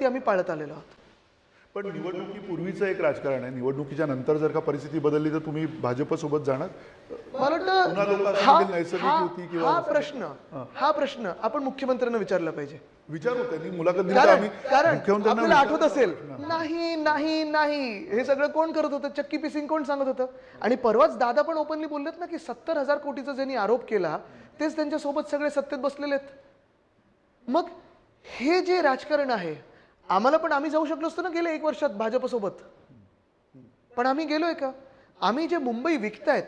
ती आम्ही पाळत आलेलो आहोत. पण निवडणुकीपूर्वीचं एक राजकारण आहे, निवडणुकीच्या नंतर जर का परिस्थिती बदलली तर तुम्ही भाजपसोबत जाणार? मला पुन्हा लोक असं म्हणतील नैसर्गिक युती किंवा हा प्रश्न आपण मुख्यमंत्र्यांना विचारला पाहिजे. विचारू त्यांनी मुलाखत दिली तर आम्ही कारण मुख्यमंत्र्यांना आपल्याला आठवत असेल, नाही नाही नाही हे सगळं कोण करत होतं, चक्की पिसिंग कोण सांगत होतं. आणि परवाच दादा पण ओपनली बोललेत ना की 70,000 कोटीचा ज्यांनी आरोप केला तेच त्यांच्या सोबत सगळे सत्तेत बसलेले आहेत. मग हे जे राजकारण आहे, आम्हाला पण आम्ही जाऊ शकलो असतो ना गेल्या 1 वर्षात भाजपसोबत, पण आम्ही गेलोय का? आम्ही जे मुंबई विकतायत,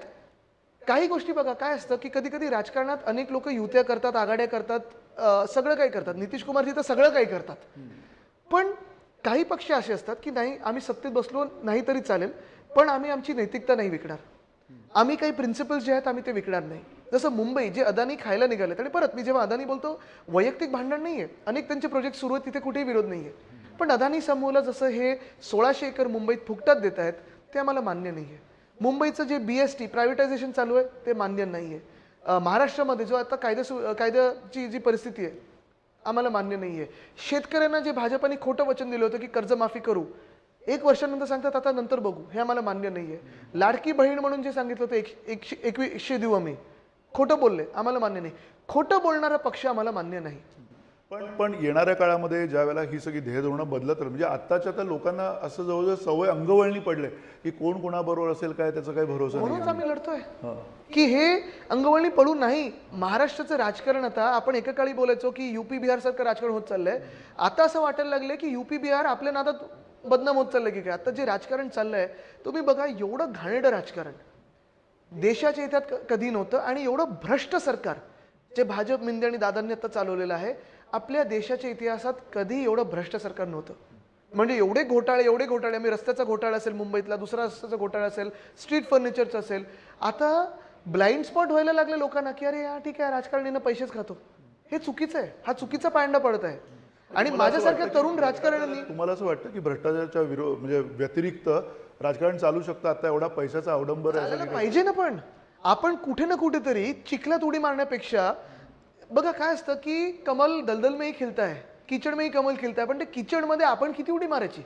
काही गोष्टी बघा काय असतं की कधी कधी राजकारणात अनेक लोक युत्या करतात, आघाड्या करतात, सगळं काही करतात. नितीश कुमारजी तर सगळं काही करतात. पण काही पक्ष असे असतात की नाही आम्ही सत्तेत बसलो नाही तरी चालेल, पण आम्ही आमची नैतिकता नाही विकणार, आम्ही काही प्रिन्सिपल्स जे आहेत आम्ही ते विकणार नाही. जसं मुंबई जे अदानी खायला निघालेत, आणि परत मी जेव्हा अदानी बोलतो वैयक्तिक भांडण नाहीये, अनेक त्यांचे प्रोजेक्ट सुरू आहेत, तिथे कुठेही विरोध नाहीये. पण अदानी समूहाला जसं हे 1600 एकर मुंबईत फुकटात देत आहेत ते आम्हाला मान्य नाहीये. मुंबईचं जे BST प्रायव्हेटायझेशन चालू आहे ते मान्य नाहीये. महाराष्ट्रामध्ये जो आता कायद्याची जी परिस्थिती आहे आम्हाला मान्य नाहीये. शेतकऱ्यांना जे भाजपाने खोटं वचन दिलं होतं की कर्जमाफी करू, 1 वर्षानंतर सांगतात आता नंतर बघू, हे आम्हाला मान्य नाहीये. लाडकी बहीण म्हणून जे सांगितलं होतं 2100 देऊ आम्ही, खोटं बोलले, आम्हाला मान्य नाही. खोटं बोलणारा पक्ष आम्हाला मान्य नाही. पण येणाऱ्या काळामध्ये ज्या वेळेला ही सगळी ध्येयधोरणं बदलत राहील, म्हणजे आत्ताच्या तर लोकांना असं जवळजवळ सवय अंगवळणी पडले की कोण कोणाबरोबर असेल काय त्याचा काही भरोसा नाही. म्हणूनच आम्ही लढतोय की हे अंगवळणी पडू नाही. महाराष्ट्राचं राजकारण आता आपण एका काळी बोलायचो की UP बिहार सारखं राजकारण होत चाललंय, आता असं वाटायला लागलंय की UP बिहार आपल्या नादात बदनाम होत चाललंय की काय. आता जे राजकारण चाललंय तुम्ही बघा, एवढं घाणेरडं राजकारण देशाच्या इतिहासात कधी नव्हतं, आणि एवढं भ्रष्ट सरकार जे भाजप मिंदे आणि दादांनी आता चालवलेलं आहे, आपल्या देशाच्या इतिहासात कधी एवढं भ्रष्ट सरकार नव्हतं. म्हणजे एवढे घोटाळे, आम्ही रस्त्याचा घोटाळा असेल मुंबईतला, दुसरा रस्त्याचा घोटाळा असेल, स्ट्रीट फर्निचरचा असेल, आता ब्लाइंड स्पॉट व्हायला लागले लोकांना की अरे या ठीक आहे राजकारणीनं पैसेच खातो. हे चुकीचं आहे, हा चुकीचा पायंडा पडत आहे. आणि माझ्यासारख्या तरुण राजकारण्यांनी, तुम्हाला असं वाटतं की भ्रष्टाचाराच्या म्हणजे व्यतिरिक्त राजकारण चालू शकतं आता एवढा पैशाचा अवडंबर आहे? पाहिजे ना, पण आपण कुठे ना कुठेतरी चिखलात उडी मारण्यापेक्षा बघा काय असतं की कमल दलदल में ही खिलता है, कीचड में ही कमल खिलता है, पण ते कीचडमध्ये आपण किती उडी मारायची?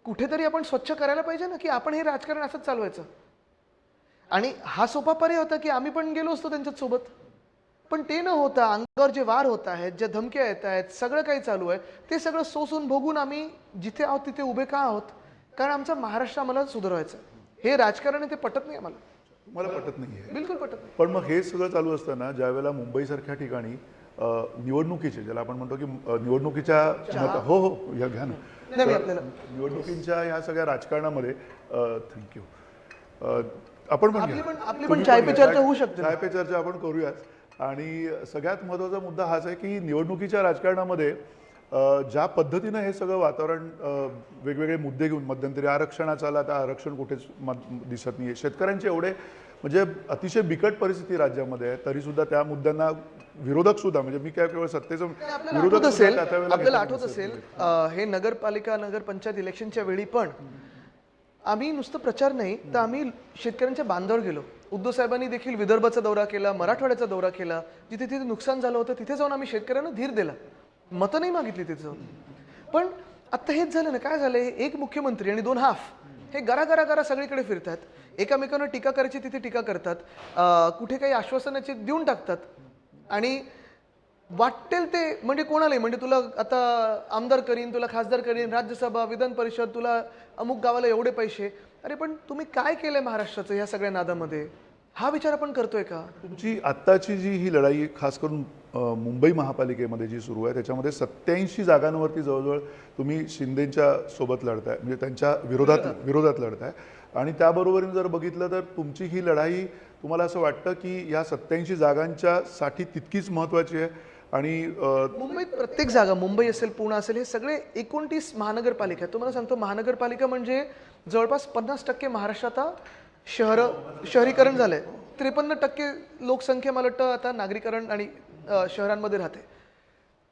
कुठेतरी आपण स्वच्छ करायला पाहिजे ना की आपण हे राजकारण असंच चालवायचं. आणि हा सोपा पर्याय होता की आम्ही पण गेलो असतो त्यांच्याच सोबत, पण ते न होता अंगावर जे वार होत आहेत, ज्या धमक्या येत आहेत, सगळं काही चालू आहे, ते सगळं सोसून भोगून आम्ही जिथे आहोत तिथे उभे का आहोत? कारण आमचा महाराष्ट्र आम्हाला सुधारायचं. हे राजकारण ते पटत नाही आम्हाला. मला पटत नाहीये, बिलकुल पटत नाही. पण मग हे सगळं चालू असताना ज्या वेळेला मुंबईसारख्या ठिकाणी निवडणुकीचे, ज्याला आपण म्हणतो की निवडणुकीच्या हो हो या घ्या ना, निवडणुकींच्या ह्या सगळ्या राजकारणामध्ये थँक्यू आपण पण आपली पण चाय पे चर्चा होऊ शकते. चाय पे चर्चा आपण करूयाच. आणि सगळ्यात महत्त्वाचा मुद्दा हाच आहे की निवडणुकीच्या राजकारणामध्ये ज्या पद्धतीनं हे सगळं वातावरण वेगवेगळे मुद्दे घेऊन, मध्यंतरी आरक्षणाचा आला, त्या आरक्षण कुठेच दिसत नाही. शेतकऱ्यांचे एवढे म्हणजे अतिशय बिकट परिस्थिती राज्यामध्ये आहे, तरीसुद्धा त्या मुद्द्यांना विरोधक सुद्धा, म्हणजे मी काय केवळ सत्तेचं विरोधक असेल, आपल्याला आठवत असेल हे नगरपालिका नगरपंचायत इलेक्शनच्या वेळी पण आम्ही नुसतं प्रचार नाही तर आम्ही शेतकऱ्यांच्या बांधावर गेलो. उद्धव साहेबांनी देखील विदर्भाचा दौरा केला, मराठवाड्याचा दौरा केला, जिथे तिथे नुकसान झालं होतं तिथे जाऊन आम्ही शेतकऱ्यांना धीर दिला, मतं नाही मागितली तिथे जाऊन. पण आता हेच झालं ना, काय झालंय, एक मुख्यमंत्री आणि 2 हाफ हे गरा सगळीकडे फिरतात, एकामेकांना टीका करायची तिथे टीका करतात, कुठे काही आश्वासनाचे देऊन टाकतात, आणि वाटेल ते म्हणजे कोणालाही, म्हणजे तुला आता आमदार करीन, तुला खासदार करीन, राज्यसभा, विधान परिषद, तुला अमुक गावाला एवढे पैसे. अरे पण तुम्ही काय केलंय महाराष्ट्राचं ह्या सगळ्या नादामध्ये? हा विचार आपण करतोय का? तुमची आत्ताची जी ही लढाई खास करून मुंबई महापालिकेमध्ये जी सुरू आहे त्याच्यामध्ये 87 जागांवरती जवळजवळ तुम्ही शिंदेच्या सोबत लढताय, म्हणजे त्यांच्या विरोधात लढताय. आणि त्याबरोबरीने जर बघितलं तर तुमची ही लढाई, तुम्हाला असं वाटतं की या 87 जागांच्या साठी तितकीच महत्त्वाची आहे? आणि मुंबईत प्रत्येक जागा, मुंबई असेल, पुणे असेल, हे सगळे 29 महानगरपालिका, तुम्हाला सांगतो महानगरपालिका म्हणजे जवळपास 50% महाराष्ट्रात शहरीकरण झालंय. 53% लोकसंख्या मला वाटतं आता नागरीकरण आणि शहरांमध्ये राहते.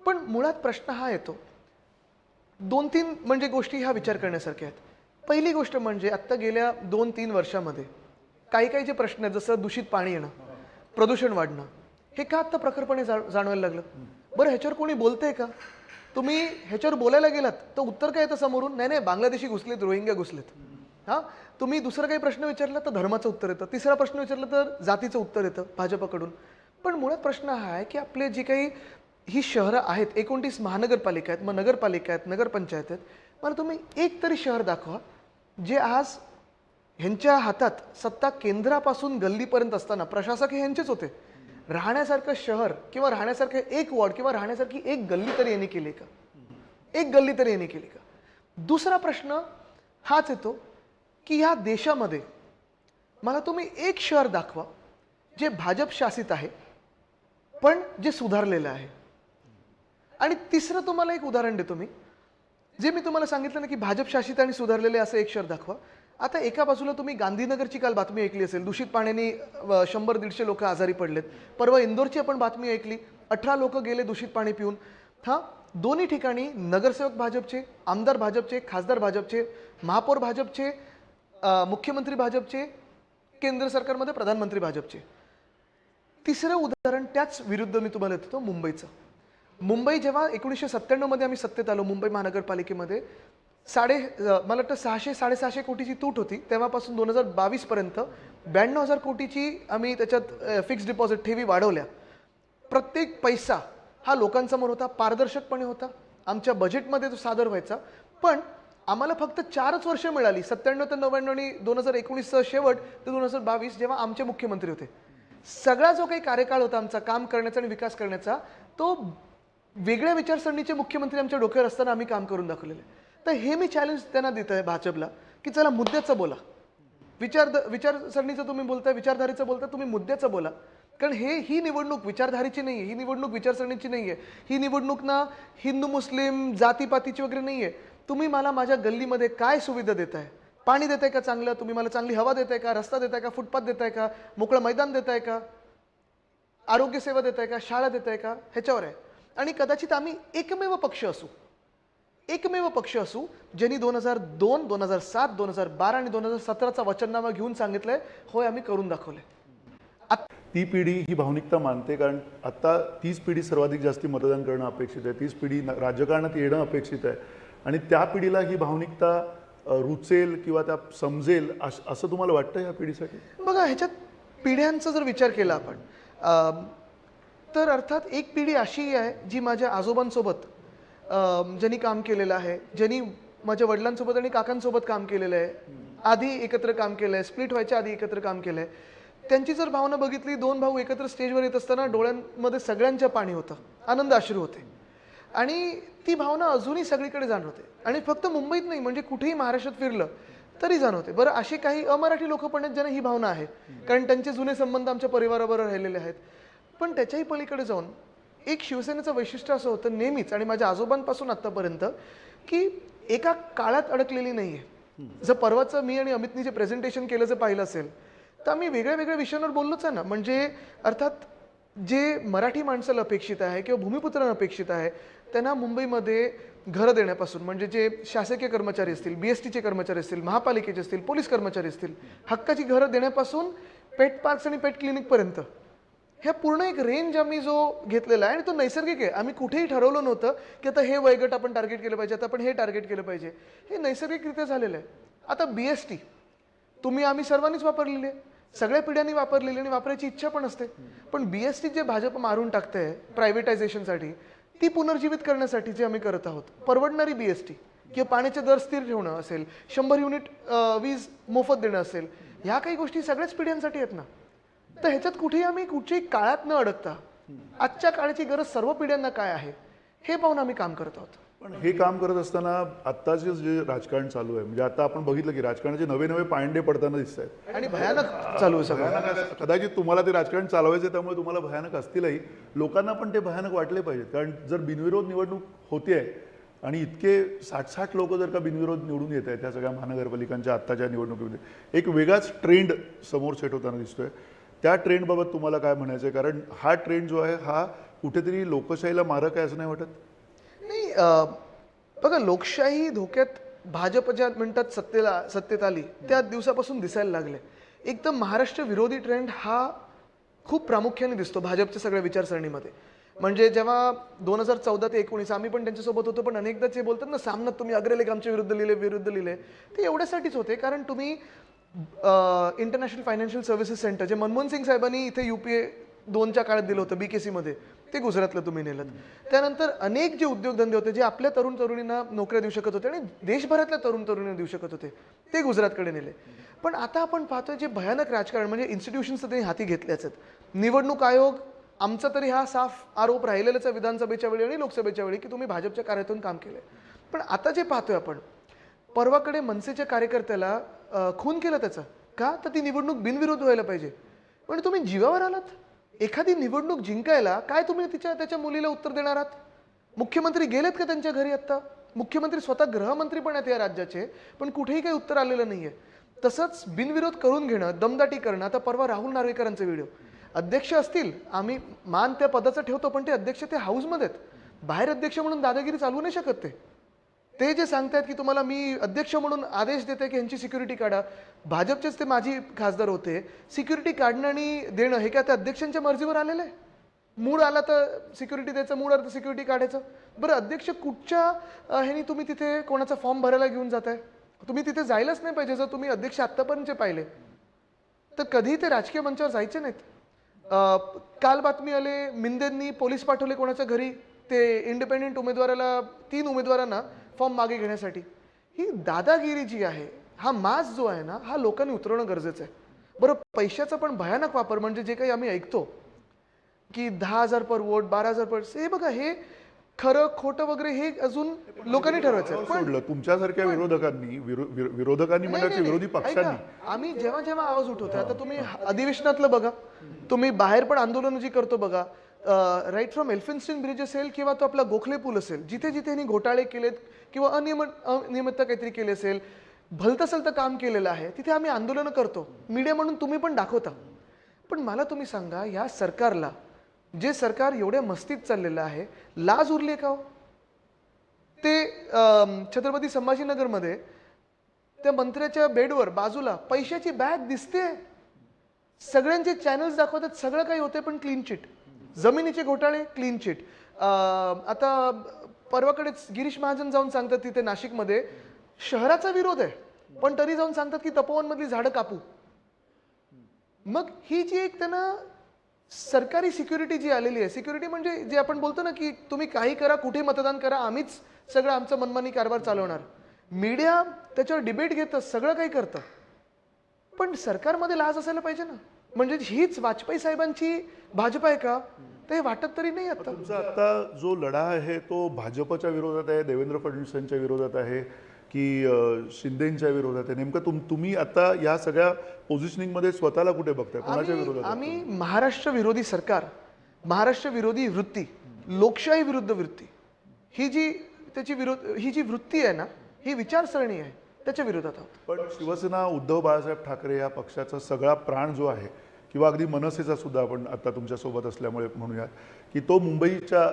पण मुळात प्रश्न हा येतो, 2-3 म्हणजे गोष्टी ह्या विचार करण्यासारख्या आहेत. पहिली गोष्ट म्हणजे आता गेल्या 2-3 वर्षामध्ये काही जे प्रश्न आहेत, जसं दूषित पाणी येणं, प्रदूषण वाढणं, हे का आता प्रखरपणे जाणवायला लागलं? बरं ह्याच्यावर कोणी बोलतंय का? तुम्ही ह्याच्यावर बोलायला गेलात तर उत्तर काय येतं समोरून, नाही नाही बांगलादेशी घुसलेत, रोहिंग्या घुसलेत. हां, तुम्ही दुसरा काही प्रश्न विचारला तर धर्माचं उत्तर येतं, तिसरा प्रश्न विचारला तर जातीचं उत्तर येतं भाजपकडून. पण मुळात प्रश्न हा आहे की आपले जी काही ही शहरं आहेत, 29 महानगरपालिका आहेत, मग नगरपालिका आहेत, नगरपंचायत आहेत, मला तुम्ही एक तरी शहर दाखवा जे आज ह्यांच्या हातात सत्ता केंद्रापासून गल्लीपर्यंत असताना प्रशासक हे ह्यांचेच होते, राहण्यासारखं शहर किंवा राहण्यासारखं एक वॉर्ड किंवा राहण्यासारखी एक गल्ली तरी यांनी केली का? एक गल्ली तरी यांनी केली का? दुसरा प्रश्न हाच येतो की ह्या देशामध्ये मला तुम्ही एक शहर दाखवा जे भाजप शासित आहे पण जे सुधारलेलं आहे. आणि तिसरं तुम्हाला एक उदाहरण देतो मी, जे मी तुम्हाला सांगितलं ना की भाजप शासित आणि सुधारलेले असं एक शहर दाखवा. आता एका बाजूला तुम्ही गांधीनगरची काल बातमी ऐकली असेल, दूषित पाण्याने 100-150 लोक आजारी पडलेत. परवा इंदोरची आपण बातमी ऐकली, 18 लोक गेले दूषित पाणी पिऊन. हां, दोन्ही ठिकाणी नगरसेवक भाजपचे, आमदार भाजपचे, खासदार भाजपचे, महापौर भाजपचे, मुख्यमंत्री भाजपचे, केंद्र सरकारमध्ये प्रधानमंत्री भाजपचे. तिसरं उदाहरण त्याच विरुद्ध मी तुम्हाला देतो, मुंबईचं. मुंबई जेव्हा 1997 मध्ये आम्ही सत्तेत आलो, मुंबई महानगरपालिकेमध्ये मला वाटतं 600-650 कोटीची तूट होती. तेव्हापासून 2022 पर्यंत 92,000 कोटीची आम्ही त्याच्यात फिक्स्ड डिपॉझिट ठेवी वाढवल्या. प्रत्येक पैसा हा लोकांसमोर होता, पारदर्शकपणे होता, आमच्या बजेटमध्ये तो सादर व्हायचा. पण आम्हाला फक्त 4च वर्ष मिळाली, 97 ते 99 आणि 2019 शेवट ते 2022, जेव्हा आमचे मुख्यमंत्री होते. सगळा जो काही कार्यकाळ होता आमचा काम करण्याचा आणि विकास करण्याचा, तो वेगळ्या विचारसरणीचे मुख्यमंत्री आमच्या डोक्यावर असताना आम्ही काम करून दाखवलेलं आहे. तर हे मी चॅलेंज त्यांना देत आहे भाजपला की चला मुद्द्याचं बोला. विचारसरणीचं तुम्ही बोलताय, विचारधारेचं बोलताय, तुम्ही मुद्द्याचं बोला. कारण ही निवडणूक विचारधारेची नाही आहे, ही निवडणूक विचारसरणीची नाही आहे, ही निवडणूक ना हिंदू मुस्लिम जातीपातीची वगैरे नाही आहे. तुम्ही मला माझ्या गल्लीमध्ये काय सुविधा देताय, पाणी देताय का चांगलं, तुम्ही मला चांगली हवा देताय का, रस्ता देताय का, फुटपाथ देताय का, मोकळं मैदान देताय का, आरोग्य सेवा देताय का, शाळा देताय का, ह्याच्यावर आहे. आणि कदाचित आम्ही एकमेव पक्ष असू ज्यांनी 2002, 2007, 2012 आणि 2017चा वचननामा घेऊन सांगितलंय, होय आम्ही करून दाखवलंय. ती पिढी ही भावनिकता मानते, कारण आता तीच पिढी सर्वाधिक जास्ती मतदान करणं अपेक्षित आहे, तीच पिढी राजकारणात येणं अपेक्षित आहे. आणि त्या पिढीला ही भावनिकता रुचेल किंवा त्या समजेल असं तुम्हाला वाटतं ह्या पिढीसाठी? बघा, ह्याच्यात पिढ्यांचा जर विचार केला आपण तर अर्थात एक पिढी अशी आहे जी माझ्या आजोबांसोबत ज्यांनी काम केलेलं आहे, ज्यांनी माझ्या वडिलांसोबत आणि काकांसोबत काम केलेलं आहे, आधी एकत्र काम केलं आहे, स्प्लिट व्हायच्या आधी एकत्र काम केलं आहे. त्यांची जर भावना बघितली, 2 भाऊ एकत्र स्टेजवर येत असताना डोळ्यांमध्ये सगळ्यांच्या पाणी होतं, आनंद अश्रू होते. आणि ती भावना अजूनही सगळीकडे जाणवते. आणि फक्त मुंबईत नाही, म्हणजे कुठेही महाराष्ट्रात फिरलं तरी जाणवते. बरं, असे काही अमराठी लोक पण आहेत ज्यांना ही भावना आहे, कारण त्यांचे जुने संबंध आमच्या परिवाराबरोबर राहिलेले आहेत. पण त्याच्याही पलीकडे जाऊन एक शिवसेनेचं वैशिष्ट्य असं होतं नेहमीच, आणि माझ्या आजोबांपासून आत्तापर्यंत, की एका काळात अडकलेली नाही आहे. जर परवाचं मी आणि अमितनी जे प्रेझेंटेशन केलं जर पाहिलं असेल तर आम्ही वेगळ्या वेगळ्या विषयांवर बोललोच आहे ना. म्हणजे अर्थात जे मराठी माणसाला अपेक्षित आहे किंवा भूमिपुत्रांना अपेक्षित आहे, त्यांना मुंबईमध्ये घरं देण्यापासून, म्हणजे जे शासकीय कर्मचारी असतील, BSTचे कर्मचारी असतील, महापालिकेचे असतील, पोलीस कर्मचारी असतील, हक्काची घरं देण्यापासून पेट पार्क्स आणि पेट क्लिनिकपर्यंत, ह्या पूर्ण एक रेंज आम्ही जो घेतलेला आहे. आणि तो नैसर्गिक आहे. आम्ही कुठेही ठरवलं नव्हतं की आता हे वयोगट आपण टार्गेट केलं पाहिजे, आता आपण हे टार्गेट केलं पाहिजे. हे नैसर्गिकरित्या झालेलं आहे. आता BST आम्ही सर्वांनीच वापरलेली आहे, सगळ्या पिढ्यांनी वापरलेली, आणि वापरायची इच्छा पण असते. पण BST जे भाजप मारून टाकते प्रायव्हेटायझेशनसाठी, ती पुनर्जीवित करण्यासाठी जे आम्ही करत आहोत, परवडणारी BST किंवा पाण्याचे दर स्थिर ठेवणं असेल, 100 युनिट वीज मोफत देणं असेल, ह्या काही गोष्टी सगळ्याच पिढ्यांसाठी आहेत ना. तर ह्याच्यात कुठेही आम्ही कुठच्याही काळात न अडकता आजच्या काळाची गरज सर्व पिढ्यांना काय आहे हे पाहून आम्ही काम करत आहोत. पण हे काम करत असताना आत्ताचे जे राजकारण चालू आहे, म्हणजे आता आपण बघितलं की राजकारणाचे नवे नवे पायंडे पडताना दिसत आहेत आणि भयानक चालू आहे सगळं. कदाचित तुम्हाला ते राजकारण चालवायचं, त्यामुळे तुम्हाला भयानक असतीलही, लोकांना पण ते भयानक वाटले पाहिजे. कारण जर बिनविरोध निवडणूक होते आणि इतके 60-60 लोक जर का बिनविरोध निवडून येत आहेत त्या सगळ्या महानगरपालिकांच्या आत्ताच्या निवडणुकीमध्ये, एक वेगळाच ट्रेंड समोर सेट होताना दिसतोय. त्या ट्रेंडबाबत तुम्हाला काय म्हणायचं आहे? कारण हा ट्रेंड जो आहे हा कुठेतरी लोकशाहीला मारक आहे असं नाही वाटत? नाही, बघा, लोकशाही धोक्यात भाजप ज्या मिनिटात सत्तेत आली त्या दिवसापासून दिसायला लागले. एकदम महाराष्ट्र विरोधी ट्रेंड हा खूप प्रामुख्याने दिसतो भाजपच्या सगळ्या विचारसरणीमध्ये. म्हणजे जेव्हा 2014 ते 19 आम्ही पण त्यांच्यासोबत होतो, पण अनेकदा जे बोलतात ना सामनात तुम्ही अग्रलेख आमच्या विरुद्ध लिहिले, ते एवढ्यासाठीच होते कारण तुम्ही इंटरनॅशनल फायनान्शियल सर्व्हिसेस सेंटर जे मनमोहन सिंग साहेबांनी इथे UPA 2च्या काळात दिलं होतं BKC मध्ये, ते गुजरातला तुम्ही नेलं. त्यानंतर अनेक जे उद्योगधंदे होते जे आपल्या तरुण तरुणींना नोकऱ्या देऊ शकत होते आणि देशभरातल्या तरुण तरुणींना देऊ शकत होते, ते गुजरातकडे नेले. पण आता आपण पाहतोय जे भयानक राजकारण म्हणजे इन्स्टिट्यूशन्स त्यांनी हाती घेतल्याच आहेत. निवडणूक आयोग आमचा तरी हा साफ आरोप राहिलेलाच आहे विधानसभेच्या वेळी आणि लोकसभेच्या वेळी की तुम्ही भाजपच्या कार्यातून काम केलंय. पण आता जे पाहतोय आपण, परवाकडे मनसेच्या कार्यकर्त्याला खून केलं त्याचं का, तर ती निवडणूक बिनविरोध व्हायला पाहिजे. पण तुम्ही जीवावर आलात. एखादी निवडणूक जिंकायला काय तुम्ही त्याच्या मुलीला उत्तर देणार आहात? मुख्यमंत्री गेलेत का त्यांच्या घरी आत्ता? मुख्यमंत्री स्वतः गृहमंत्री पण आहेत या राज्याचे, पण कुठेही काही उत्तर आलेलं नाहीये. तसंच बिनविरोध करून घेणं, दमदाटी करणं. आता परवा राहुल नार्वेकरांचा व्हिडिओ, अध्यक्ष असतील, आम्ही मान त्या पदाचं ठेवतो, पण ते अध्यक्ष ते हाऊसमध्ये आहेत. बाहेर अध्यक्ष म्हणून दादागिरी चालवू नाही शकत. ते जे सांगतायत की तुम्हाला मी अध्यक्ष म्हणून आदेश देते की यांची सिक्युरिटी काढा, भाजपचेच ते माजी खासदार होते, सिक्युरिटी काढणं आणि देणं हे काय त्या अध्यक्षांच्या मर्जीवर आलेलं आहे? मूड आला तर सिक्युरिटी द्यायचं, मूड आला तर सिक्युरिटी काढायचं. बरं, अध्यक्ष कुठच्या ह्यानी तुम्ही तिथे कोणाचा फॉर्म भरायला घेऊन जाताय? तुम्ही तिथे जायलाच नाही पाहिजे. जर तुम्ही अध्यक्ष आत्तापर्यंतचे पाहिले तर कधी ते राजकीय मंचावर जायचे नाहीत. काल बातमी आले मिंदेंनी पोलीस पाठवले कोणाच्या घरी ते इंडिपेंडेंट उमेदवाराला, 3 उमेदवारांना फॉर्म मागे घेण्यासाठी. ही दादागिरी जी आहे, हा मास जो आहे ना, हा लोकांनी उतरवणं गरजेचं आहे. बरं, पैशाचा पण भयानक वापर म्हणजे जे काही आम्ही ऐकतो की 10,000 पर वोट, 12,000 पर, हे बघा, हे खरं खोटं वगैरे हे अजून लोकांनी ठरवायचं. पण सोडलं तुमच्यासारख्या विरोधकांनी म्हणा की विरोधी पक्षांनी, आम्ही जेव्हा जेव्हा आवाज उठवतो, आता तुम्ही अधिवेशनातलं बघा, तुम्ही बाहेर पण आंदोलन जी करतो बघा, राईट फ्रॉम एल्फिन्स्टन ब्रिज असेल किंवा तो आपला गोखले पूल असेल, जिथे जिथे यांनी घोटाळे केलेत किंवा अनियमितता काहीतरी केली असेल, भलतसलतं काम केलेलं आहे, तिथे आम्ही आंदोलनं करतो. मीडिया म्हणून तुम्ही पण दाखवता. पण मला तुम्ही सांगा, या सरकारला, जे सरकार एवढ्या मस्तीत चाललेलं आहे, लाज उरली का हो? ते छत्रपती संभाजीनगरमध्ये त्या मंत्र्याच्या बेडवर बाजूला पैशाची बॅग दिसते, सगळ्यांचे चॅनल्स दाखवतात, सगळं काही होते, पण क्लीन चिट. जमिनीचे घोटाळे क्लीन चिट. आता परवाकडेच गिरीश महाजन जाऊन सांगतात तिथे नाशिकमध्ये शहराचा विरोध आहे, पण तरी जाऊन सांगतात की तपोवनमधली झाडं कापू. मग ही जी एक त्यांना सरकारी सिक्युरिटी जी आलेली आहे, सिक्युरिटी म्हणजे जे आपण बोलतो ना की तुम्ही काही करा, कुठे मतदान करा, आम्हीच सगळं आमचं मनमानी कारभार चालवणार. मीडिया त्याच्यावर डिबेट घेतं, सगळं काही करतं, पण सरकारमध्ये लाज असायला पाहिजे ना. म्हणजे हीच वाजपेयी साहेबांची भाजप आहे का, ते वाटत तरी नाही. आता तुमचा आता जो लढा आहे तो भाजपच्या विरोधात आहे, देवेंद्र फडणवीसांच्या विरोधात आहे की शिंदेच्या विरोधात आहे? नेमकं तुम्ही आता या सगळ्या पोझिशनिंग मध्ये स्वतःला कुठे बघताय, कोणाच्या विरोधात? आम्ही महाराष्ट्र विरोधी सरकार, महाराष्ट्र विरोधी वृत्ती, लोकशाही विरुद्ध वृत्ती, ही जी वृत्ती आहे ना, ही विचारसरणी आहे, त्याच्या विरोधात आहोत. पण शिवसेना, उद्धव बाळासाहेब ठाकरे या पक्षाचा सगळा प्राण जो आहे, किंवा अगदी मनसेचा सुद्धा आपण आता तुमच्यासोबत असल्यामुळे म्हणूयात की तो मुंबईच्या